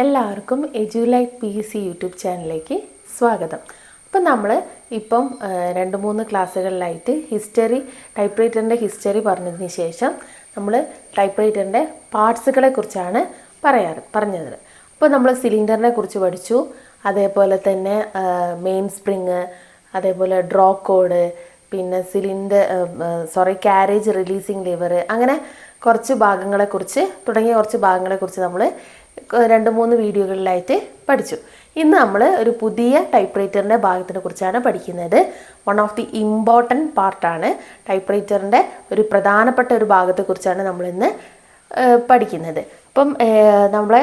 എല്ലാവർക്കും എജ്യുലൈറ്റ് PSC YouTube ചാനലിലേക്ക് സ്വാഗതം. അപ്പം നമ്മൾ ഇപ്പം 2-3 ക്ലാസ്സുകളിലായിട്ട് ടൈപ്പ് റൈറ്ററിൻ്റെ ഹിസ്റ്ററി പറഞ്ഞതിന് ശേഷം നമ്മൾ ടൈപ്പ് റൈറ്ററിൻ്റെ പാർട്സുകളെ കുറിച്ചാണ് പറഞ്ഞത്. അപ്പോൾ നമ്മൾ സിലിണ്ടറിനെ കുറിച്ച് പഠിച്ചു, അതേപോലെ തന്നെ മെയിൻ സ്പ്രിങ്, അതേപോലെ ഡ്രോ കോഡ്, പിന്നെ ക്യാരേജ് റിലീസിങ് ലിവർ, അങ്ങനെ തുടങ്ങിയ കുറച്ച് ഭാഗങ്ങളെക്കുറിച്ച് നമ്മൾ 2-3 വീഡിയോകളിലായിട്ട് പഠിച്ചു. ഇന്ന് നമ്മൾ ഒരു പുതിയ ടൈപ്പ് റൈറ്ററിൻ്റെ ഭാഗത്തിനെ കുറിച്ചാണ് പഠിക്കുന്നത്. വൺ ഓഫ് ദി ഇമ്പോർട്ടൻറ്റ് പാർട്ടാണ്. ടൈപ്പ് റൈറ്ററിൻ്റെ ഒരു പ്രധാനപ്പെട്ട ഒരു ഭാഗത്തെക്കുറിച്ചാണ് നമ്മളിന്ന് പഠിക്കുന്നത്. അപ്പം നമ്മളെ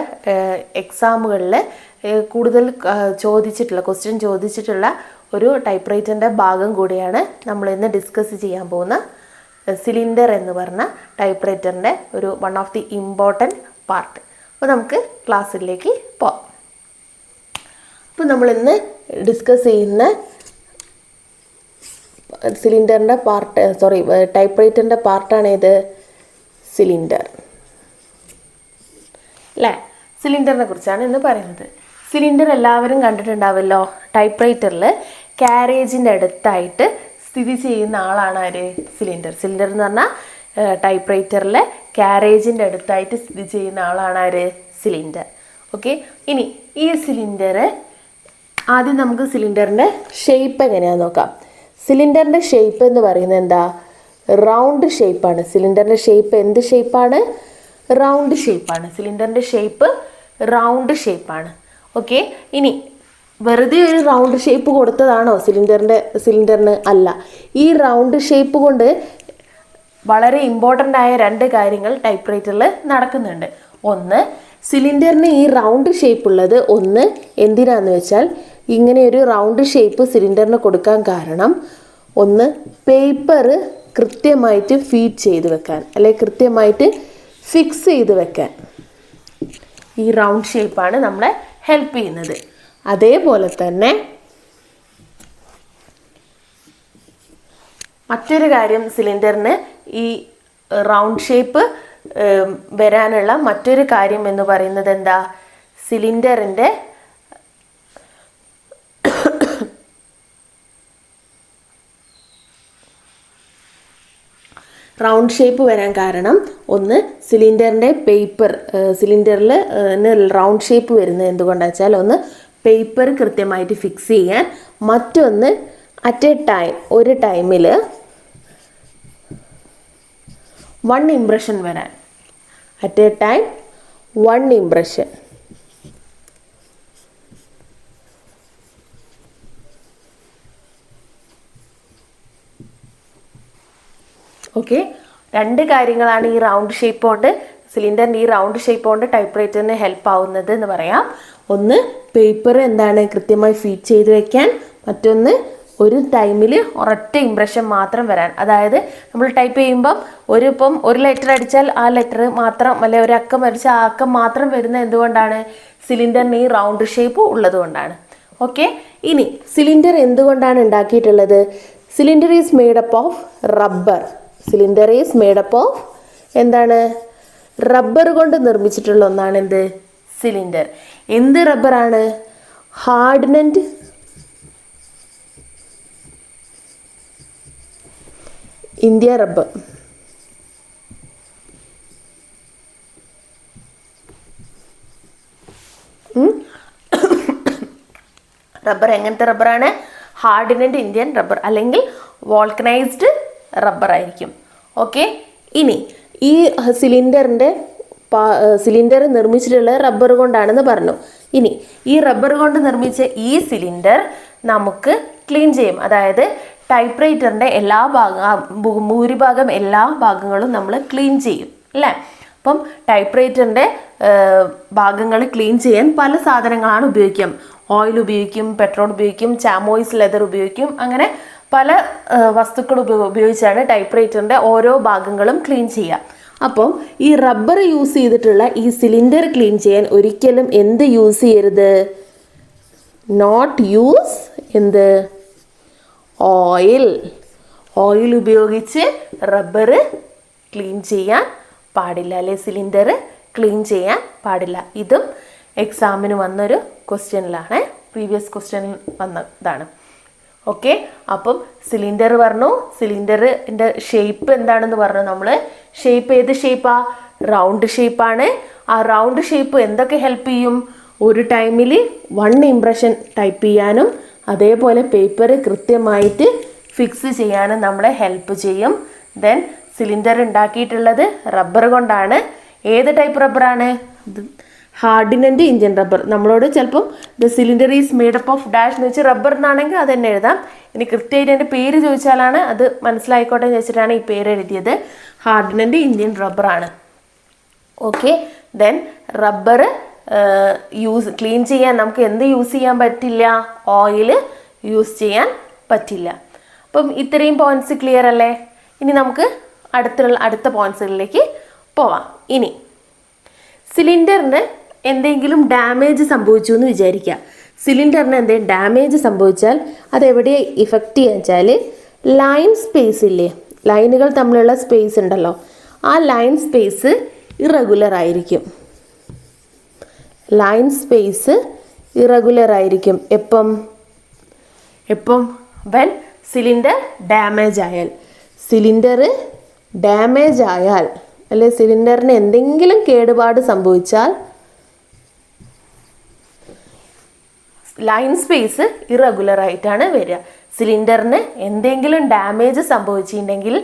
എക്സാമുകളിൽ കൂടുതൽ ക്വസ്റ്റ്യൻ ചോദിച്ചിട്ടുള്ള ഒരു ടൈപ്പ് റൈറ്ററിൻ്റെ ഭാഗം കൂടിയാണ് നമ്മളിന്ന് ഡിസ്കസ് ചെയ്യാൻ പോകുന്ന സിലിണ്ടർ എന്ന് പറഞ്ഞ ടൈപ്പ് റൈറ്ററിൻ്റെ ഒരു one of the important part. അപ്പോൾ നമുക്ക് ക്ലാസ്സിലേക്ക് പോകാം. അപ്പോൾ നമ്മളിന്ന് ഡിസ്കസ് ചെയ്യുന്ന സിലിണ്ടറിൻ്റെ ടൈപ്പ് റൈറ്ററിൻ്റെ പാർട്ടാണ് ഇത് സിലിണ്ടർ അല്ലേ. സിലിണ്ടറിനെ കുറിച്ചാണ് ഇന്ന് പറയുന്നത്. സിലിണ്ടർ എല്ലാവരും കണ്ടിട്ടുണ്ടാവുമല്ലോ. ടൈപ്പ് റൈറ്ററിൽ ക്യാരേജിൻ്റെ അടുത്തായിട്ട് സ്ഥിതി ചെയ്യുന്ന ആളാണ് ആര്? സിലിണ്ടർ എന്ന് പറഞ്ഞാൽ ടൈപ്പ് റൈറ്ററിൽ ക്യാരേജിൻ്റെ അടുത്തായിട്ട് സ്ഥിതി ചെയ്യുന്ന ആളാണ് ആര്? സിലിണ്ടർ. ഓക്കെ, ഇനി ഈ സിലിണ്ടർ ആദ്യം നമുക്ക് സിലിണ്ടറിൻ്റെ ഷേപ്പ് എങ്ങനെയാണെന്ന് നോക്കാം. സിലിണ്ടറിൻ്റെ ഷേപ്പ് എന്ന് പറയുന്നത് എന്താ? റൗണ്ട് ഷേപ്പാണ്. സിലിണ്ടറിൻ്റെ ഷേപ്പ് എന്ത് ഷേപ്പാണ്? റൗണ്ട് ഷേപ്പാണ്. സിലിണ്ടറിൻ്റെ ഷേപ്പ് റൗണ്ട് ഷേപ്പാണ്. ഓക്കെ, ഇനി വെറുതെ ഒരു റൗണ്ട് ഷേപ്പ് കൊടുത്തതാണോ സിലിണ്ടറിന്? അല്ല. ഈ റൗണ്ട് ഷേപ്പ് കൊണ്ട് വളരെ ഇമ്പോർട്ടൻ്റ് ആയ 2 കാര്യങ്ങൾ ടൈപ്പ് റൈറ്ററിൽ നടക്കുന്നുണ്ട്. ഒന്ന്, സിലിണ്ടറിന് ഈ റൗണ്ട് ഷേപ്പ് ഉള്ളത് എന്തിനാന്ന് വെച്ചാൽ, ഇങ്ങനെ ഒരു റൗണ്ട് ഷേപ്പ് സിലിണ്ടറിന് കൊടുക്കാൻ കാരണം ഒന്ന്, പേപ്പർ കൃത്യമായിട്ട് ഫീഡ് ചെയ്ത് വെക്കാൻ, അല്ലെങ്കിൽ കൃത്യമായിട്ട് ഫിക്സ് ചെയ്ത് വെക്കാൻ ഈ റൗണ്ട് ഷേപ്പാണ് നമ്മളെ ഹെൽപ്പ് ചെയ്യുന്നത്. അതേപോലെ തന്നെ മറ്റൊരു കാര്യം, സിലിണ്ടറിന് ഈ റൗണ്ട് ഷേപ്പ് വരാനുള്ള മറ്റൊരു കാര്യം എന്ന് പറയുന്നത് എന്താ? സിലിണ്ടറിൻ്റെ റൗണ്ട് ഷേപ്പ് വരാൻ കാരണം ഒന്ന്, സിലിണ്ടറിൻ്റെ സിലിണ്ടറിൽ റൗണ്ട് ഷേപ്പ് വരുന്നത് എന്തുകൊണ്ടാണെന്ന് വെച്ചാൽ, ഒന്ന് പേപ്പർ കൃത്യമായിട്ട് ഫിക്സ് ചെയ്യാൻ, മറ്റൊന്ന് ഒരു ടൈമിൽ 1 ഇംപ്രഷൻ വരാൻ. At A time 1 impression. Okay, 2 കാര്യങ്ങളാണ് ഈ റൗണ്ട് ഷേപ്പ് കൊണ്ട്, സിലിണ്ടറിൻ്റെ ഈ റൗണ്ട് ഷേപ്പ് കൊണ്ട് ടൈപ്പ് റൈറ്ററിന് ഹെൽപ്പ് ആവുന്നത് എന്ന് പറയാം. ഒന്ന്, പേപ്പർ കൃത്യമായി ഫീഡ് ചെയ്ത് വെക്കാൻ, മറ്റൊന്ന് ഒരു ടൈമിൽ ഒരൊറ്റ ഇംപ്രഷൻ മാത്രം വരാൻ. അതായത് നമ്മൾ ടൈപ്പ് ചെയ്യുമ്പം ഒരു ലെറ്റർ അടിച്ചാൽ ആ ലെറ്റർ മാത്രം, അല്ലെ ഒരു അക്കം അടിച്ചാൽ ആ അക്കം മാത്രം വരുന്നത് എന്തുകൊണ്ടാണ്? സിലിണ്ടറിന് ഈ റൗണ്ട് ഷേപ്പ് ഉള്ളത് കൊണ്ടാണ്. ഓക്കെ, ഇനി സിലിണ്ടർ എന്തുകൊണ്ടാണ് ഉണ്ടാക്കിയിട്ടുള്ളത്? Cylinder is made up of rubber. Cylinder is made up of എന്താണ്? റബ്ബർ കൊണ്ട് നിർമ്മിച്ചിട്ടുള്ള ഒന്നാണ് എന്ത്? സിലിണ്ടർ. എന്ത് റബ്ബറാണ്? ഹാർഡ്നൻഡ് ഇന്ത്യ റബ്ബർ. റബ്ബർ എങ്ങനത്തെ റബ്ബറാണ്? ഹാർഡ്നൻഡ് ഇന്ത്യൻ റബ്ബർ, അല്ലെങ്കിൽ വോൾക്കനൈസ്ഡ് റബ്ബർ ആയിരിക്കും. ഓക്കെ, ഇനി ഈ സിലിണ്ടർ നിർമ്മിച്ചിട്ടുള്ള റബ്ബർ കൊണ്ടാണെന്ന് പറഞ്ഞു. ഇനി ഈ റബ്ബർ കൊണ്ട് നിർമ്മിച്ച ഈ സിലിണ്ടർ നമുക്ക് ക്ലീൻ ചെയ്യും. അതായത് ടൈപ്പ് റൈറ്ററിൻ്റെ ഭൂരിഭാഗം എല്ലാ ഭാഗങ്ങളും നമ്മൾ ക്ലീൻ ചെയ്യും അല്ലേ. അപ്പം ടൈപ്പ് റൈറ്ററിൻ്റെ ഭാഗങ്ങൾ ക്ലീൻ ചെയ്യാൻ പല സാധനങ്ങളാണ് ഉപയോഗിക്കാം. ഓയിൽ ഉപയോഗിക്കും, പെട്രോൾ ഉപയോഗിക്കും, ചാമോയിസ് ലെതർ ഉപയോഗിക്കും. അങ്ങനെ പല വസ്തുക്കൾ ഉപയോഗിച്ചാണ് ടൈപ്പ് റൈറ്ററിൻ്റെ ഓരോ ഭാഗങ്ങളും ക്ലീൻ ചെയ്യുക. അപ്പം ഈ റബ്ബർ യൂസ് ചെയ്തിട്ടുള്ള ഈ സിലിണ്ടർ ക്ലീൻ ചെയ്യാൻ ഒരിക്കലും എന്ത് യൂസ് ചെയ്യരുത്? നോട്ട് യൂസ് എന്ത്? ഓയിൽ ഉപയോഗിച്ച് റബ്ബർ ക്ലീൻ ചെയ്യാൻ പാടില്ല, അല്ലെ സിലിണ്ടർ ക്ലീൻ ചെയ്യാൻ പാടില്ല. ഇതും എക്സാമിന് വന്നൊരു ക്വസ്റ്റ്യനിലാണ്, പ്രീവിയസ് ക്വസ്റ്റ്യൻ വന്നതാണ്. ഓക്കെ, അപ്പം സിലിണ്ടർ പറഞ്ഞു, സിലിണ്ടറിൻ്റെ ഷേപ്പ് എന്താണെന്ന് പറഞ്ഞു നമ്മൾ. ഷേപ്പ് ഏത് ഷേപ്പാ? റൗണ്ട് ഷേപ്പാണ്. ആ റൗണ്ട് ഷേപ്പ് എന്തൊക്കെ ഹെൽപ്പ് ചെയ്യും? ഒരു ടൈമിൽ 1 ഇംപ്രഷൻ ടൈപ്പ് ചെയ്യാനും അതേപോലെ പേപ്പർ കൃത്യമായിട്ട് ഫിക്സ് ചെയ്യാനും നമ്മളെ ഹെൽപ്പ് ചെയ്യും. ദെൻ സിലിണ്ടർ ഉണ്ടാക്കിയിട്ടുള്ളത് റബ്ബർ കൊണ്ടാണ്. ഏത് ടൈപ്പ് റബ്ബറാണ്? ഹാർഡിനൻ്റ് ഇന്ത്യൻ റബ്ബർ. നമ്മളോട് ചിലപ്പം the cylinder is made up of dash എന്ന് വെച്ച് റബ്ബർ എന്നാണെങ്കിൽ അത് തന്നെ എഴുതാം. ഇനി കൃത്യമായിട്ട് എൻ്റെ പേര് ചോദിച്ചാലാണ് അത് മനസ്സിലായിക്കോട്ടെ എന്ന് വെച്ചിട്ടാണ് ഈ പേര് എഴുതിയത്. ഹാർഡിനൻ്റ് ഇന്ത്യൻ റബ്ബറാണ്. ഓക്കെ, ദെൻ റബ്ബർ ക്ലീൻ ചെയ്യാൻ നമുക്ക് എന്ത് യൂസ് ചെയ്യാൻ പറ്റില്ല? ഓയിൽ യൂസ് ചെയ്യാൻ പറ്റില്ല. അപ്പം ഇത്രയും പോയിന്റ്സ് ക്ലിയർ അല്ലേ? ഇനി നമുക്ക് അടുത്ത പോയിന്റ്സുകളിലേക്ക് പോവാം. ഇനി സിലിണ്ടറിന് എന്തെങ്കിലും ഡാമേജ് സംഭവിച്ചു എന്ന് വിചാരിക്കുക. സിലിണ്ടറിന് എന്തെങ്കിലും ഡാമേജ് സംഭവിച്ചാൽ അതെവിടെ ഇഫക്റ്റ് ചെയ്യുക വെച്ചാൽ ലൈൻ സ്പേസ് ഇല്ലേ, ലൈനുകൾ തമ്മിലുള്ള സ്പേസ് ഉണ്ടല്ലോ, ആ ലൈൻ സ്പേസ് ഇറഗുലർ ആയിരിക്കും. ലൈൻ സ്പേസ് ഇറഗുലർ ആയിരിക്കും. എപ്പം വെൻ സിലിണ്ടർ ഡാമേജ് ആയാൽ. സിലിണ്ടർ ഡാമേജ് ആയാൽ അല്ലെ സിലിണ്ടറിന് എന്തെങ്കിലും കേടുപാട് സംഭവിച്ചാൽ ലൈൻ സ്പേസ് ഇറഗുലർ ആയിട്ടാണ് വരിക. സിലിണ്ടറിന് എന്തെങ്കിലും ഡാമേജ് സംഭവിച്ചിട്ടുണ്ടെങ്കിൽ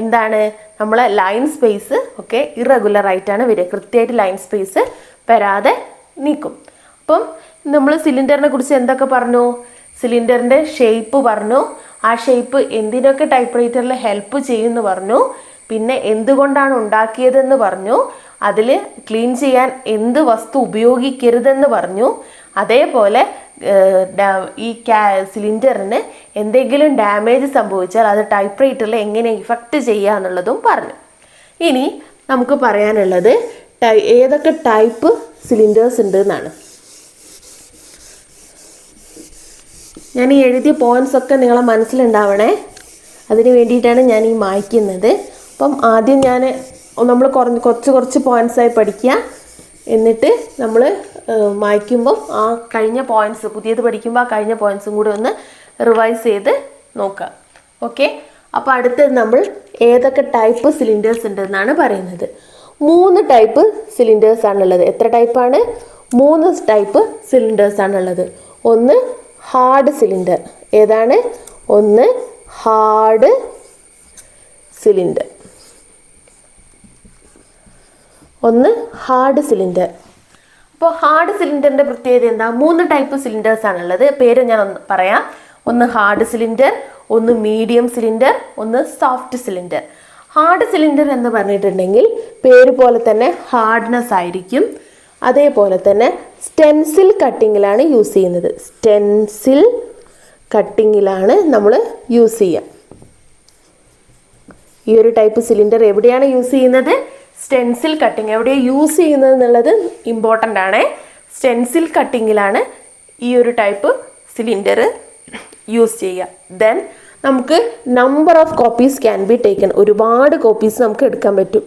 എന്താണ് നമ്മളെ ലൈൻ സ്പേസ് ഒക്കെ ഇറഗുലർ ആയിട്ടാണ് വരിക. കൃത്യമായിട്ട് ലൈൻ സ്പേസ് വരാതെ നീക്കും. അപ്പം നമ്മൾ സിലിണ്ടറിനെ കുറിച്ച് എന്തൊക്കെ പറഞ്ഞു? സിലിണ്ടറിൻ്റെ ഷേപ്പ് പറഞ്ഞു. ആ ഷേപ്പ് എന്തിനൊക്കെ ടൈപ്പ് റൈറ്ററിൽ ഹെൽപ്പ് ചെയ്യുമെന്ന് പറഞ്ഞു. പിന്നെ എന്തുകൊണ്ടാണ് ഉണ്ടാക്കിയതെന്ന് പറഞ്ഞു. അതിൽ ക്ലീൻ ചെയ്യാൻ എന്ത് വസ്തു ഉപയോഗിക്കരുതെന്ന് പറഞ്ഞു. അതേപോലെ ഈ സിലിണ്ടറിന് എന്തെങ്കിലും ഡാമേജ് സംഭവിച്ചാൽ അത് ടൈപ്പ് റൈറ്ററിൽ എങ്ങനെ ഇഫക്റ്റ് ചെയ്യുക എന്നുള്ളതും പറഞ്ഞു. ഇനി നമുക്ക് പറയാനുള്ളത് ഏതൊക്കെ ടൈപ്പ് സിലിണ്ടേഴ്സ് ഉണ്ട് എന്നാണ്. ഞാൻ ഈ എഴുതിയ പോയിന്റ്സ് ഒക്കെ നിങ്ങളെ മനസ്സിലുണ്ടാവണേ, അതിന് വേണ്ടിയിട്ടാണ് ഞാൻ ഈ മായ്ക്കുന്നത്. അപ്പം ആദ്യം നമ്മൾ കുറച്ച് പോയിന്റ്സായി പഠിക്കുക. എന്നിട്ട് നമ്മൾ മായ്ക്കുമ്പം ആ കഴിഞ്ഞ പോയിന്റ്സ്, പുതിയത് പഠിക്കുമ്പോൾ ആ കഴിഞ്ഞ പോയിന്റ്സും കൂടി ഒന്ന് റിവൈസ് ചെയ്ത് നോക്കുക. ഓക്കെ, അപ്പോൾ അടുത്തത് നമ്മൾ ഏതൊക്കെ ടൈപ്പ് സിലിണ്ടേഴ്സ് ഉണ്ടെന്നാണ് പറയുന്നത്. 3 ടൈപ്പ് സിലിണ്ടേഴ്സ് ആണുള്ളത്. എത്ര ടൈപ്പാണ്? 3 ടൈപ്പ് സിലിണ്ടേഴ്സ് ആണുള്ളത്. ഒന്ന് ഹാർഡ് സിലിണ്ടർ. ഏതാണ്? ഒന്ന് ഹാർഡ് സിലിണ്ടർ. അപ്പോൾ ഹാർഡ് സിലിണ്ടറിൻ്റെ പ്രത്യേകത എന്താ? 3 ടൈപ്പ് സിലിണ്ടേഴ്സ് ആണുള്ളത്. പേര് ഞാൻ പറയാം. ഒന്ന് ഹാർഡ് സിലിണ്ടർ, ഒന്ന് മീഡിയം സിലിണ്ടർ, ഒന്ന് സോഫ്റ്റ് സിലിണ്ടർ. ഹാർഡ് സിലിണ്ടർ എന്ന് പറഞ്ഞിട്ടുണ്ടെങ്കിൽ പേര് പോലെ തന്നെ ഹാർഡ്നെസ് ആയിരിക്കും. അതേപോലെ തന്നെ സ്റ്റെൻസിൽ കട്ടിങ്ങിലാണ് യൂസ് ചെയ്യുന്നത്. സ്റ്റെൻസിൽ കട്ടിങ്ങിലാണ് നമ്മൾ യൂസ് ചെയ്യുക. ഈ ഒരു ടൈപ്പ് സിലിണ്ടർ എവിടെയാണ് യൂസ് ചെയ്യുന്നത്? Stencil cutting. എവിടെയാണ് യൂസ് ചെയ്യുന്നത് എന്നുള്ളത് ഇമ്പോർട്ടൻ്റ് ആണ്. സ്റ്റെൻസിൽ കട്ടിങ്ങിലാണ് ഈ ഒരു ടൈപ്പ് സിലിണ്ടർ യൂസ് ചെയ്യുക. ദെൻ നമുക്ക് number of copies can be taken. ഒരുപാട് കോപ്പീസ് നമുക്ക് എടുക്കാൻ പറ്റും.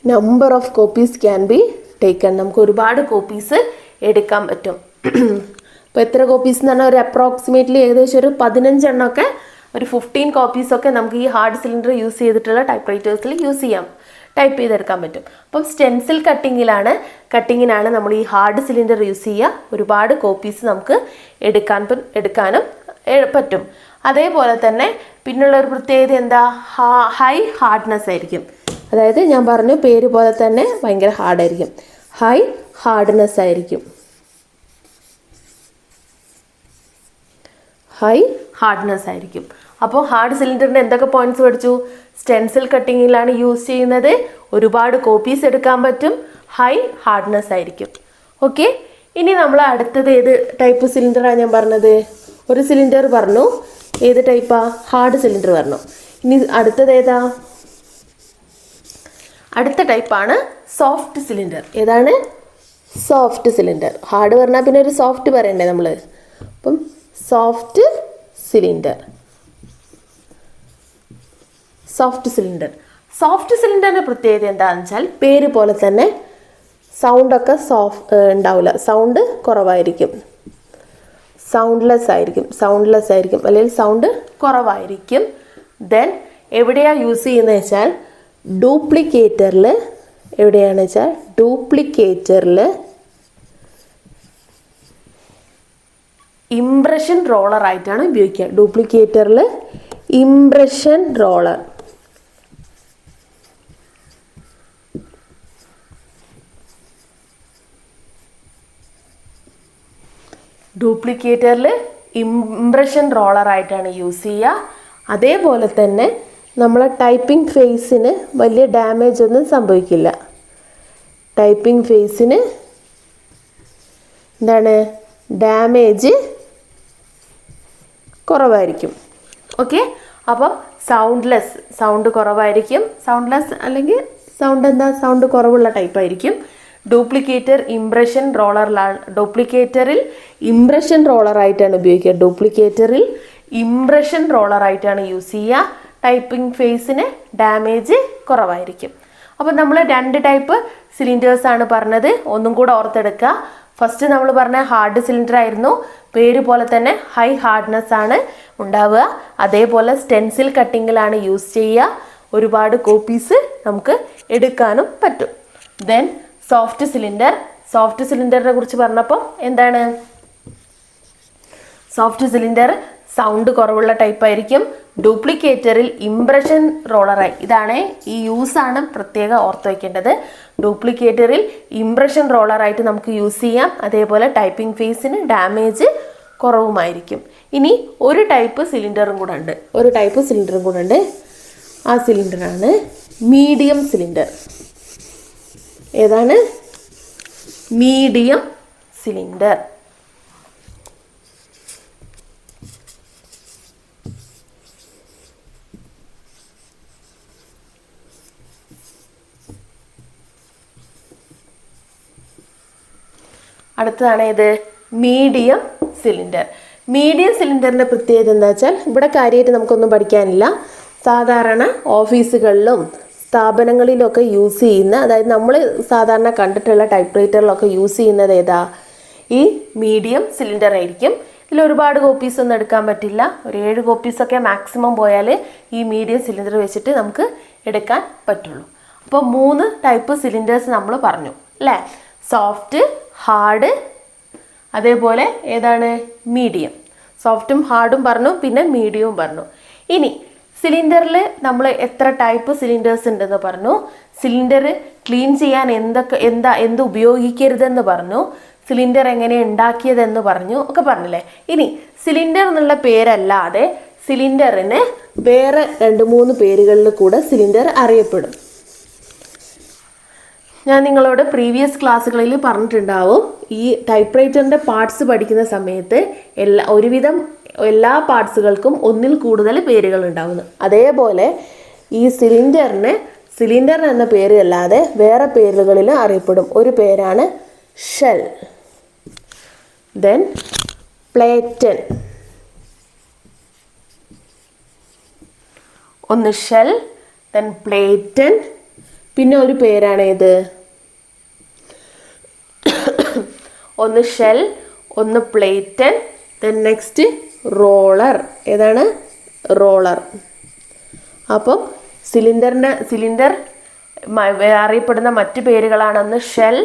Number of copies can be taken. നമുക്ക് ഒരുപാട് കോപ്പീസ് എടുക്കാൻ പറ്റും. അപ്പോൾ എത്ര കോപ്പീസ് എന്ന് പറഞ്ഞാൽ ഒരു അപ്രോക്സിമേറ്റ്ലി ഏകദേശം ഒരു 15 എണ്ണമൊക്കെ, ഒരു 15 കോപ്പീസൊക്കെ നമുക്ക് ഈ ഹാർഡ് സിലിണ്ടർ യൂസ് ചെയ്തിട്ടുള്ള ടൈപ്പ് റൈറ്റേഴ്സിൽ യൂസ് ചെയ്യാം, ടൈപ്പ് ചെയ്തെടുക്കാൻ പറ്റും. അപ്പം സ്റ്റെൻസിൽ കട്ടിങ്ങിനാണ് നമ്മൾ ഈ ഹാർഡ് സിലിണ്ടർ യൂസ് ചെയ്യുക. ഒരുപാട് കോപ്പീസ് നമുക്ക് എടുക്കാനും പറ്റും. അതേപോലെ തന്നെ പിന്നുള്ള ഒരു പ്രത്യേകത എന്താ? ഹൈ ഹാർഡ്നെസ് ആയിരിക്കും. അതായത് ഞാൻ പറഞ്ഞു പേര് പോലെ തന്നെ ഭയങ്കര ഹാർഡായിരിക്കും. ഹൈ ഹാർഡ്നെസ് ആയിരിക്കും. ഹൈ ഹാർഡ്നെസ് ആയിരിക്കും. അപ്പോൾ ഹാർഡ് സിലിണ്ടറിൻ്റെ എന്തൊക്കെ പോയിന്റ്സ് പഠിച്ചു? സ്റ്റെൻസിൽ കട്ടിങ്ങിലാണ് യൂസ് ചെയ്യുന്നത്, ഒരുപാട് കോപ്പീസ് എടുക്കാൻ പറ്റും, ഹൈ ഹാർഡ്നെസ് ആയിരിക്കും. ഓക്കെ, ഇനി നമ്മൾ അടുത്തത് ഏത് ടൈപ്പ് സിലിണ്ടറാണ് ഞാൻ പറഞ്ഞത്? ഒരു സിലിണ്ടർ പറഞ്ഞു. ഏത് ടൈപ്പാ? ഹാർഡ് സിലിണ്ടർ പറഞ്ഞു. ഇനി അടുത്തത് ഏതാ? അടുത്ത ടൈപ്പാണ് സോഫ്റ്റ് സിലിണ്ടർ. ഏതാണ്? Soft cylinder. ഹാർഡ് പറഞ്ഞാൽ പിന്നെ ഒരു സോഫ്റ്റ് പറയണ്ടേ നമ്മൾ. അപ്പം സോഫ്റ്റ് സിലിണ്ടർ. സോഫ്റ്റ് സിലിണ്ടറിൻ്റെ പ്രത്യേകത എന്താണെന്ന് വെച്ചാൽ പേര് പോലെ തന്നെ സൗണ്ടൊക്കെ ഉണ്ടാവില്ല, സൗണ്ട് കുറവായിരിക്കും, സൗണ്ട്ലെസ് ആയിരിക്കും അല്ലെങ്കിൽ സൗണ്ട് കുറവായിരിക്കും. ദെൻ എവിടെയാണ് യൂസ് ചെയ്യുന്നത് വെച്ചാൽ ഡ്യൂപ്ലിക്കേറ്ററിൽ ഇംപ്രഷൻ റോളർ ആയിട്ടാണ് ഉപയോഗിക്കുക. ഡ്യൂപ്ലിക്കേറ്ററിൽ ഇംപ്രഷൻ റോളർ. ഡ്യൂപ്ലിക്കേറ്ററിൽ ഇംപ്രഷൻ റോളറായിട്ടാണ് യൂസ് ചെയ്യുക. അതേപോലെ തന്നെ നമ്മളെ ടൈപ്പിംഗ് ഫേസിന് വലിയ ഡാമേജ് ഒന്നും സംഭവിക്കില്ല. ടൈപ്പിംഗ് ഫേസിന് ഡാമേജ് കുറവായിരിക്കും. ഓക്കെ, അപ്പം സൗണ്ട് കുറവായിരിക്കും. സൗണ്ട്ലെസ് അല്ലെങ്കിൽ സൗണ്ട് കുറവുള്ള ടൈപ്പായിരിക്കും. ഡ്യൂപ്ലിക്കേറ്ററിൽ ഇംപ്രഷൻ റോളറായിട്ടാണ് ഉപയോഗിക്കുക. ഡ്യൂപ്ലിക്കേറ്ററിൽ ഇംപ്രഷൻ റോളറായിട്ടാണ് യൂസ് ചെയ്യുക. ടൈപ്പിംഗ് ഫേസിന് ഡാമേജ് കുറവായിരിക്കും. അപ്പോൾ നമ്മൾ 2 ടൈപ്പ് സിലിണ്ടേഴ്സാണ് പറഞ്ഞത്. ഒന്നും കൂടെ ഓർത്തെടുക്കുക. ഫസ്റ്റ് നമ്മൾ പറഞ്ഞ ഹാർഡ് സിലിണ്ടർ ആയിരുന്നു. പേര് പോലെ തന്നെ ഹൈ ഹാർഡ്നെസ് ആണ് ഉണ്ടാവുക. അതേപോലെ സ്റ്റെൻസിൽ കട്ടിങ്ങിലാണ് യൂസ് ചെയ്യുക. ഒരുപാട് കോപ്പീസ് നമുക്ക് എടുക്കാനും പറ്റും. ദെൻ സോഫ്റ്റ് സിലിണ്ടറിനെ കുറിച്ച് പറഞ്ഞപ്പോൾ എന്താണ്? സോഫ്റ്റ് സിലിണ്ടർ സൗണ്ട് കുറവുള്ള ടൈപ്പായിരിക്കും. ഡ്യൂപ്ലിക്കേറ്ററിൽ ഇംപ്രഷൻ റോളറായി, ഇതാണ് ഈ യൂസാണ് പ്രത്യേകം ഓർത്ത് വയ്ക്കേണ്ടത്. ഡ്യൂപ്ലിക്കേറ്ററിൽ ഇംപ്രഷൻ റോളറായിട്ട് നമുക്ക് യൂസ് ചെയ്യാം. അതേപോലെ ടൈപ്പിംഗ് ഫേസിന് ഡാമേജ് കുറവുമായിരിക്കും. ഇനി ഒരു ടൈപ്പ് സിലിണ്ടറും കൂടെ ഉണ്ട്. ആ സിലിണ്ടറാണ് മീഡിയം സിലിണ്ടർ. ഏതാണ്? Medium cylinder. അടുത്തതാണ് ഇത് മീഡിയം സിലിണ്ടർ. മീഡിയം സിലിണ്ടറിൻ്റെ പ്രത്യേകത എന്താ വെച്ചാൽ ഇവിടെ കാര്യമായിട്ട് നമുക്കൊന്നും പഠിക്കാനില്ല. സാധാരണ ഓഫീസുകളിലും സ്ഥാപനങ്ങളിലൊക്കെ യൂസ് ചെയ്യുന്ന, അതായത് നമ്മൾ സാധാരണ കണ്ടിട്ടുള്ള ടൈപ്പ് റൈറ്ററിലൊക്കെ യൂസ് ചെയ്യുന്നത് ഏതാ? ഈ മീഡിയം സിലിണ്ടർ ആയിരിക്കും. ഇതിൽ ഒരുപാട് കോപ്പീസ് ഒന്നും എടുക്കാൻ പറ്റില്ല. ഒരു 7 കോപ്പീസൊക്കെ മാക്സിമം പോയാൽ ഈ മീഡിയം സിലിണ്ടർ വെച്ചിട്ട് നമുക്ക് എടുക്കാൻ പറ്റുള്ളൂ. അപ്പോൾ 3 ടൈപ്പ് സിലിണ്ടേഴ്സ് നമ്മൾ പറഞ്ഞു അല്ലേ? സോഫ്റ്റ്, ഹാർഡ്, അതേപോലെ ഏതാണ്? മീഡിയം. സോഫ്റ്റും ഹാർഡും പറഞ്ഞു, പിന്നെ മീഡിയവും പറഞ്ഞു. ഇനി സിലിണ്ടറിൽ നമ്മൾ എത്ര ടൈപ്പ് സിലിണ്ടേഴ്സ് ഉണ്ടെന്ന് പറഞ്ഞു. സിലിണ്ടർ ക്ലീൻ ചെയ്യാൻ എന്ത് ഉപയോഗിക്കരുതെന്ന് പറഞ്ഞു. സിലിണ്ടർ എങ്ങനെ ഉണ്ടാക്കിയതെന്ന് പറഞ്ഞു, ഒക്കെ പറഞ്ഞില്ലേ? ഇനി സിലിണ്ടർ എന്നുള്ള പേരല്ലാതെ സിലിണ്ടറിന് വേറെ 2-3 പേരുകളിൽ കൂടെ സിലിണ്ടർ അറിയപ്പെടും. ഞാൻ നിങ്ങളോട് പ്രീവിയസ് ക്ലാസ്സുകളിൽ പറഞ്ഞിട്ടുണ്ടാവും, ഈ ടൈപ്പ് റൈറ്ററിൻ്റെ പാർട്സ് പഠിക്കുന്ന സമയത്ത് ഒരുവിധം എല്ലാ പാർട്സുകൾക്കും ഒന്നിൽ കൂടുതൽ പേരുകൾ ഉണ്ടാവുന്നു. അതേപോലെ ഈ സിലിണ്ടർ എന്ന പേര് അല്ലാതെ വേറെ പേരുകളിൽ അറിയപ്പെടും. ഒരു പേരാണ് ഷെൽ, ദെൻ പ്ലേറ്റൻ. ഒന്ന് ഷെൽ, ദെൻ പ്ലേറ്റൻ, പിന്നെ ഒരു പേരാണ് ഇത്, ഒന്ന് ഷെൽ, ഒന്ന് പ്ലേറ്റൻ, ദെൻ നെക്സ്റ്റ് റോളർ. ഏതാണ്? റോളർ. അപ്പം സിലിണ്ടർ അറിയപ്പെടുന്ന മറ്റു പേരുകളാണ് ഒന്ന് ഷെൽ,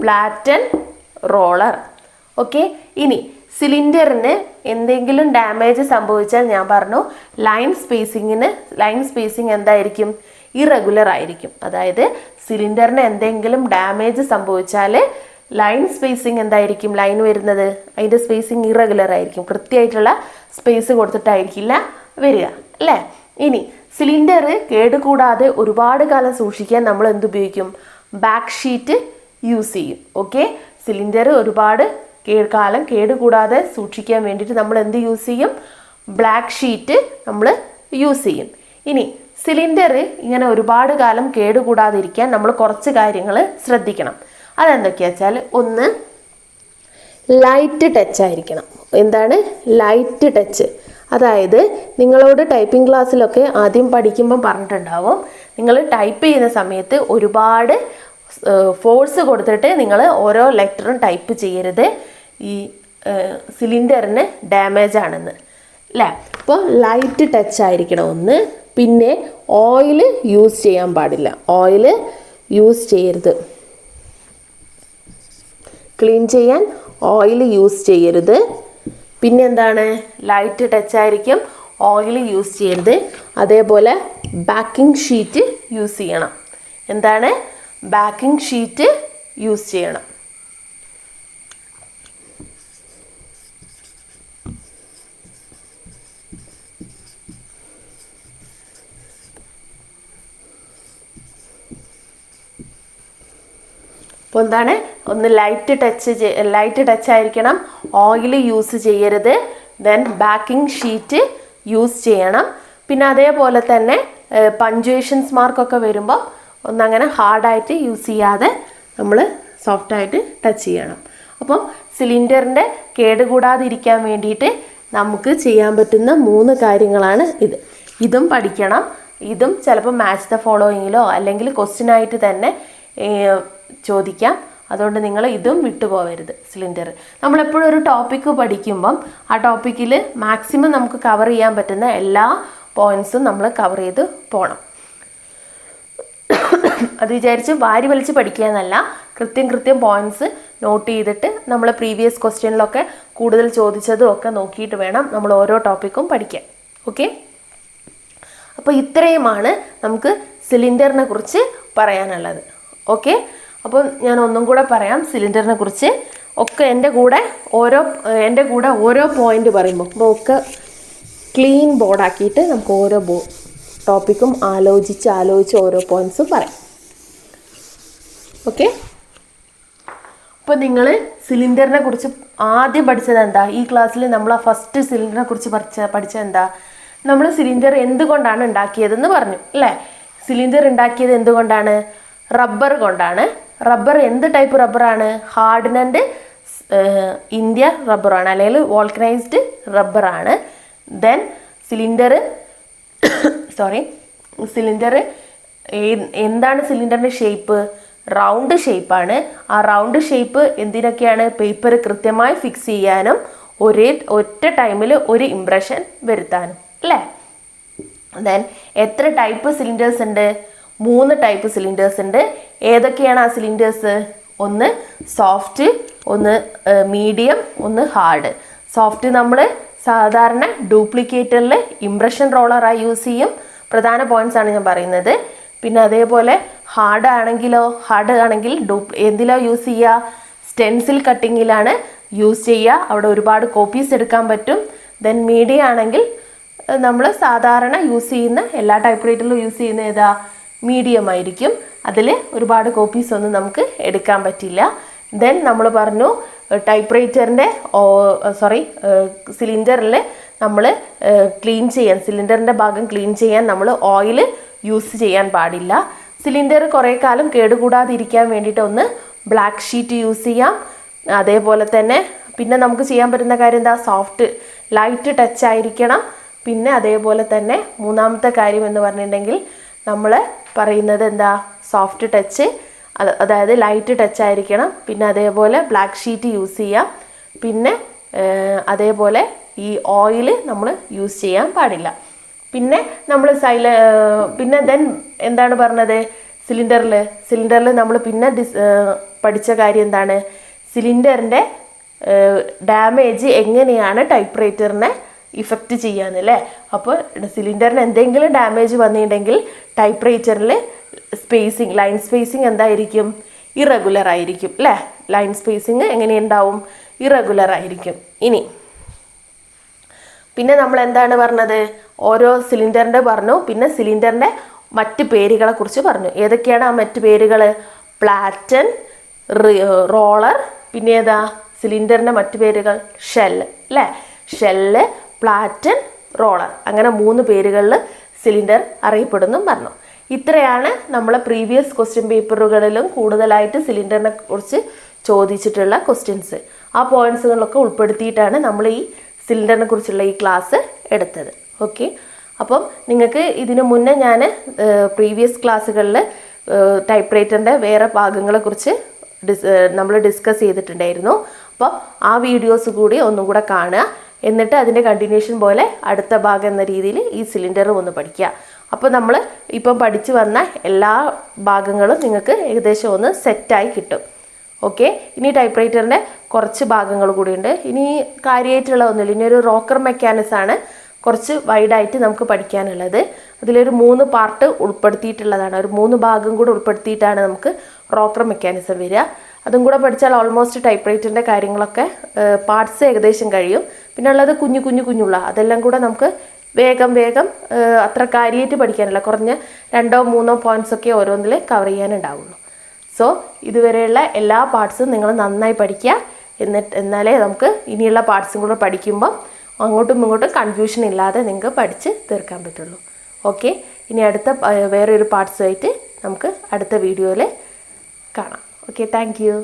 പ്ലാറ്റൻ, റോളർ. ഓക്കെ, ഇനി സിലിണ്ടറിന് എന്തെങ്കിലും ഡാമേജ് സംഭവിച്ചാൽ ഞാൻ പറഞ്ഞു ലൈൻ സ്പേസിങ് എന്തായിരിക്കും? ഇറഗുലർ ആയിരിക്കും. അതായത് സിലിണ്ടറിന് എന്തെങ്കിലും ഡാമേജ് സംഭവിച്ചാൽ ലൈൻ സ്പേസിങ് എന്തായിരിക്കും? ലൈൻ വരുന്നത് അതിൻ്റെ സ്പേസിങ് ഇറഗുലർ ആയിരിക്കും. കൃത്യമായിട്ടുള്ള സ്പേസ് കൊടുത്തിട്ടായിരിക്കില്ല വരിക അല്ലേ? ഇനി സിലിണ്ടർ കേടുകൂടാതെ ഒരുപാട് കാലം സൂക്ഷിക്കാൻ നമ്മൾ എന്തുപയോഗിക്കും? ബാക്ക് ഷീറ്റ് യൂസ് ചെയ്യും. ഓക്കെ, സിലിണ്ടർ ഒരുപാട് കാലം കേടുകൂടാതെ സൂക്ഷിക്കാൻ വേണ്ടിയിട്ട് നമ്മൾ എന്ത് യൂസ് ചെയ്യും? ബ്ലാക്ക് ഷീറ്റ് നമ്മൾ യൂസ് ചെയ്യും. ഇനി സിലിണ്ടർ ഇങ്ങനെ ഒരുപാട് കാലം കേടുകൂടാതിരിക്കാൻ നമ്മൾ കുറച്ച് കാര്യങ്ങൾ ശ്രദ്ധിക്കണം. അതെന്തൊക്കെയാ വെച്ചാൽ, ഒന്ന് ലൈറ്റ് ടച്ച് ആയിരിക്കണം. എന്താണ് ലൈറ്റ് ടച്ച്? അതായത് നിങ്ങളോട് ടൈപ്പിംഗ് ക്ലാസ്സിലൊക്കെ ആദ്യം പഠിക്കുമ്പം പറഞ്ഞിട്ടുണ്ടാവും, നിങ്ങൾ ടൈപ്പ് ചെയ്യുന്ന സമയത്ത് ഒരുപാട് ഫോഴ്സ് കൊടുത്തിട്ട് നിങ്ങൾ ഓരോ ലെറ്ററും ടൈപ്പ് ചെയ്യരുത്, ഈ സിലിണ്ടറിന് ഡാമേജ് ആണെന്ന് അല്ലേ. അപ്പോൾ ലൈറ്റ് ടച്ച് ആയിരിക്കണം ഒന്ന്. പിന്നെ ഓയിൽ യൂസ് ചെയ്യാൻ പാടില്ല, ഓയിൽ യൂസ് ചെയ്യരുത്. ക്ലീൻ ചെയ്യാൻ ഓയിൽ യൂസ് ചെയ്യരുത്. പിന്നെ എന്താണ്, ലൈറ്റ് ടച്ച് ആയിരിക്കും, ഓയിൽ യൂസ് ചെയ്യരുത്. അതേപോലെ ബാക്കിംഗ് ഷീറ്റ് യൂസ് ചെയ്യണം. എന്താണ്, ബാക്കിംഗ് ഷീറ്റ് യൂസ് ചെയ്യണം. അപ്പോൾ എന്താണ്, ഒന്ന് ലൈറ്റ് ടച്ച് ആയിരിക്കണം, ഓയിൽ യൂസ് ചെയ്യരുത്, ദെൻ ബാക്കിംഗ് ഷീറ്റ് യൂസ് ചെയ്യണം. പിന്നെ അതേപോലെ തന്നെ പഞ്ച്വേഷൻസ് മാർക്കൊക്കെ വരുമ്പോൾ ഒന്നങ്ങനെ ഹാർഡായിട്ട് യൂസ് ചെയ്യാതെ നമ്മൾ സോഫ്റ്റായിട്ട് ടച്ച് ചെയ്യണം. അപ്പം സിലിണ്ടറിൻ്റെ കേടുകൂടാതിരിക്കാൻ വേണ്ടിയിട്ട് നമുക്ക് ചെയ്യാൻ പറ്റുന്ന 3 കാര്യങ്ങളാണ് ഇത്. ഇതും പഠിക്കണം. ഇതും ചിലപ്പോൾ മാച്ച് ദ ഫോളോയിങ്ങിലോ അല്ലെങ്കിൽ ക്വസ്റ്റ്യനായിട്ട് തന്നെ ചോദിക്കാം. അതുകൊണ്ട് നിങ്ങൾ ഇതും വിട്ടുപോകരുത്. സിലിണ്ടർ നമ്മളെപ്പോഴും ഒരു ടോപ്പിക്ക് പഠിക്കുമ്പം ആ ടോപ്പിക്കിൽ മാക്സിമം നമുക്ക് കവർ ചെയ്യാൻ പറ്റുന്ന എല്ലാ പോയിൻറ്സും നമ്മൾ കവർ ചെയ്ത് പോകണം. അത് വിചാരിച്ച് വാരി വലിച്ച് പഠിക്കുക എന്നല്ല, കൃത്യം പോയിൻറ്സ് നോട്ട് ചെയ്തിട്ട് നമ്മൾ പ്രീവിയസ് ക്വസ്റ്റ്യനിലൊക്കെ കൂടുതൽ ചോദിച്ചതും ഒക്കെ നോക്കിയിട്ട് വേണം നമ്മൾ ഓരോ ടോപ്പിക്കും പഠിക്കാൻ. ഓക്കെ, അപ്പോൾ ഇത്രയുമാണ് നമുക്ക് സിലിണ്ടറിനെ കുറിച്ച് പറയാനുള്ളത്. ഓക്കെ, അപ്പോൾ ഞാൻ ഒന്നും കൂടെ പറയാം സിലിണ്ടറിനെ കുറിച്ച്. ഒക്കെ എൻ്റെ കൂടെ ഓരോ പോയിന്റ് പറയുമ്പോൾ ഒക്കെ ക്ലീൻ ബോർഡാക്കിയിട്ട് നമുക്ക് ഓരോ ടോപ്പിക്കും ആലോചിച്ച് ഓരോ പോയിന്റ്സും പറയാം. ഓക്കെ, അപ്പോൾ നിങ്ങൾ സിലിണ്ടറിനെ കുറിച്ച് ആദ്യം പഠിച്ചത് എന്താ? ഈ ക്ലാസ്സിൽ നമ്മൾ ആ ഫസ്റ്റ് സിലിണ്ടറിനെ കുറിച്ച് പഠിച്ചത് എന്താ? നമ്മൾ സിലിണ്ടർ എന്തുകൊണ്ടാണ് ഉണ്ടാക്കിയതെന്ന് പറഞ്ഞു അല്ലേ. സിലിണ്ടർ ഉണ്ടാക്കിയത് എന്തുകൊണ്ടാണ്? റബ്ബർ കൊണ്ടാണ്. റബ്ബർ എന്ത് ടൈപ്പ് റബ്ബറാണ്? ഹാർഡ്നഡ് ഇന്ത്യ റബ്ബറാണ്, അല്ലെങ്കിൽ വോൾക്കനൈസ്ഡ് റബ്ബറാണ്. ദെൻ സിലിണ്ടർ എന്താണ് സിലിണ്ടറിൻ്റെ ഷേപ്പ്? റൗണ്ട് ഷേപ്പാണ്. ആ റൗണ്ട് ഷേപ്പ് എന്തിനൊക്കെയാണ്? പേപ്പർ കൃത്യമായി ഫിക്സ് ചെയ്യാനും ഒറ്റ ടൈമിൽ ഒരു ഇംപ്രഷൻ വരുത്താനും അല്ലേ. ദെൻ എത്ര ടൈപ്പ് സിലിണ്ടേഴ്സ് ഉണ്ട്? 3 ടൈപ്പ് സിലിണ്ടേഴ്സ് ഉണ്ട്. ഏതൊക്കെയാണ് ആ സിലിണ്ടേഴ്സ്? ഒന്ന് സോഫ്റ്റ്, ഒന്ന് മീഡിയം, ഒന്ന് ഹാർഡ്. സോഫ്റ്റ് നമ്മൾ സാധാരണ ഡ്യൂപ്ലിക്കേറ്ററിൽ ഇംപ്രഷൻ റോളറായി യൂസ് ചെയ്യും. പ്രധാന പോയിന്റ്സ് ആണ് ഞാൻ പറയുന്നത്. പിന്നെ അതേപോലെ ഹാർഡ് ആണെങ്കിൽ എന്തിലാണ് യൂസ് ചെയ്യുക? സ്റ്റെൻസിൽ കട്ടിങ്ങിലാണ് യൂസ് ചെയ്യുക. അവിടെ ഒരുപാട് കോപ്പീസ് എടുക്കാൻ പറ്റും. ദെൻ മീഡിയം ആണെങ്കിൽ നമ്മൾ സാധാരണ യൂസ് ചെയ്യുന്ന എല്ലാ ടൈപ്പ് റൈറ്ററിലും യൂസ് ചെയ്യുന്ന ഏതാ? മീഡിയം ആയിരിക്കും. അതിൽ ഒരുപാട് കോപ്പീസ് ഒന്നും നമുക്ക് എടുക്കാൻ പറ്റില്ല. ദെൻ നമ്മൾ പറഞ്ഞു ടൈപ്പ് റൈറ്ററിൻ്റെ സിലിണ്ടറിൽ നമ്മൾ സിലിണ്ടറിൻ്റെ ഭാഗം ക്ലീൻ ചെയ്യാൻ നമ്മൾ ഓയിൽ യൂസ് ചെയ്യാൻ പാടില്ല. സിലിണ്ടർ കുറേ കാലം കേടുകൂടാതിരിക്കാൻ വേണ്ടിയിട്ട് ഒന്ന് ബ്ലാക്ക് ഷീറ്റ് യൂസ് ചെയ്യാം. അതേപോലെ തന്നെ പിന്നെ നമുക്ക് ചെയ്യാൻ പറ്റുന്ന കാര്യം എന്താ? സോഫ്റ്റ് ലൈറ്റ് ടച്ച് ആയിരിക്കണം. പിന്നെ അതേപോലെ തന്നെ മൂന്നാമത്തെ കാര്യം എന്ന് പറഞ്ഞിട്ടുണ്ടെങ്കിൽ നമ്മൾ പറയുന്നത് എന്താ? സോഫ്റ്റ് ടച്ച്, അതായത് ലൈറ്റ് ടച്ച് ആയിരിക്കണം. പിന്നെ അതേപോലെ ബ്ലാക്ക് ഷീറ്റ് യൂസ് ചെയ്യാം. പിന്നെ അതേപോലെ ഈ ഓയിൽ നമ്മൾ യൂസ് ചെയ്യാൻ പാടില്ല. പിന്നെ നമ്മൾ പിന്നെ ദെൻ എന്താണ് പറഞ്ഞത്? സിലിണ്ടറിൽ നമ്മൾ പിന്നെ പഠിച്ച കാര്യം എന്താണ്? സിലിണ്ടറിൻ്റെ ഡാമേജ് എങ്ങനെയാണ് ടൈപ്പ് റൈറ്ററിനെ ഇഫക്റ്റ് ചെയ്യാന്നല്ലേ. അപ്പോൾ സിലിണ്ടറിന് എന്തെങ്കിലും ഡാമേജ് വന്നിട്ടുണ്ടെങ്കിൽ ടൈപ്പ് റൈറ്ററിൽ ലൈൻ സ്പേസിങ് എന്തായിരിക്കും? ഇറഗുലർ ആയിരിക്കും അല്ലേ. Line spacing എങ്ങനെയുണ്ടാവും? ഇറഗുലർ ആയിരിക്കും. ഇനി പിന്നെ നമ്മൾ എന്താണ് പറഞ്ഞത്? ഓരോ സിലിണ്ടറിൻ്റെ പറഞ്ഞു. പിന്നെ സിലിണ്ടറിൻ്റെ മറ്റ് പേരുകളെ കുറിച്ച് പറഞ്ഞു. ഏതൊക്കെയാണ് ആ മറ്റ് പേരുകൾ? പ്ലാറ്റൻ, റോളർ, പിന്നെ ഏതാ? സിലിണ്ടറിൻ്റെ മറ്റ് പേരുകൾ ഷെല്ല് അല്ലേ. ഷെല്ല്, പ്ലാറ്റൻ, റോളർ, അങ്ങനെ 3 പേരുകളിൽ സിലിണ്ടർ അറിയപ്പെടുന്നു പറഞ്ഞു. ഇത്രയാണ് നമ്മളെ പ്രീവിയസ് ക്വസ്റ്റ്യൻ പേപ്പറുകളിലും കൂടുതലായിട്ട് സിലിണ്ടറിനെ കുറിച്ച് ചോദിച്ചിട്ടുള്ള ക്വസ്റ്റ്യൻസ്. ആ പോയിന്റ്സുകളൊക്കെ ഉൾപ്പെടുത്തിയിട്ടാണ് നമ്മൾ ഈ സിലിണ്ടറിനെ കുറിച്ചുള്ള ഈ ക്ലാസ് എടുത്തത്. ഓക്കെ, അപ്പം നിങ്ങൾക്ക് ഇതിനു മുന്നേ ഞാൻ പ്രീവിയസ് ക്ലാസ്സുകളിൽ ടൈപ്പ് റൈറ്ററിൻ്റെ വേറെ ഭാഗങ്ങളെക്കുറിച്ച് നമ്മൾ ഡിസ്കസ് ചെയ്തിട്ടുണ്ടായിരുന്നു. അപ്പോൾ ആ വീഡിയോസ് കൂടി ഒന്നും കൂടെ കാണുക. എന്നിട്ട് അതിൻ്റെ കണ്ടിന്യൂഷൻ പോലെ അടുത്ത ഭാഗം എന്ന രീതിയിൽ ഈ സിലിണ്ടറും ഒന്ന് പഠിക്കുക. അപ്പോൾ നമ്മൾ ഇപ്പം പഠിച്ചു വന്ന എല്ലാ ഭാഗങ്ങളും നിങ്ങൾക്ക് ഏകദേശം ഒന്ന് സെറ്റായി കിട്ടും. ഓക്കെ, ഇനി ടൈപ്പ് റൈറ്ററിൻ്റെ കുറച്ച് ഭാഗങ്ങൾ കൂടിയുണ്ട്. ഇനി കാര്യമായിട്ടുള്ള ഒന്നുമില്ല. ഇനി ഒരു റോക്കർ മെക്കാനിക്സാണ് കുറച്ച് വൈഡായിട്ട് നമുക്ക് പഠിക്കാനുള്ളത്. അതിലൊരു 3 പാർട്ട് ഉൾപ്പെടുത്തിയിട്ടുള്ളതാണ്. ഒരു 3 ഭാഗം കൂടെ ഉൾപ്പെടുത്തിയിട്ടാണ് നമുക്ക് റോക്കർ മെക്കാനിസം വരിക. അതും കൂടെ പഠിച്ചാൽ ഓൾമോസ്റ്റ് ടൈപ്പ് റൈറ്ററിൻ്റെ കാര്യങ്ങളൊക്കെ പാർട്സ് ഏകദേശം കഴിയും. പിന്നെ ഉള്ളത് കുഞ്ഞുള്ള അതെല്ലാം കൂടെ നമുക്ക് വേഗം അത്ര കാര്യമായിട്ട് പഠിക്കാനില്ല. കുറഞ്ഞ 2-3 പോയിൻറ്റ്സ് ഒക്കെ ഓരോന്നിൽ കവർ ചെയ്യാനുണ്ടാവുള്ളൂ. സോ ഇതുവരെയുള്ള എല്ലാ പാർട്സും നിങ്ങൾ നന്നായി പഠിക്കുക. എന്നാലേ നമുക്ക് ഇനിയുള്ള പാർട്സും കൂടെ പഠിക്കുമ്പം അങ്ങോട്ടും ഇങ്ങോട്ടും കൺഫ്യൂഷൻ ഇല്ലാതെ നിങ്ങൾക്ക് പഠിച്ച് തീർക്കാൻ പറ്റുള്ളൂ. ഓക്കെ, ഇനി അടുത്ത വേറൊരു പാർട്സുമായിട്ട് നമുക്ക് അടുത്ത വീഡിയോയിൽ കാണാം. Okay, thank you.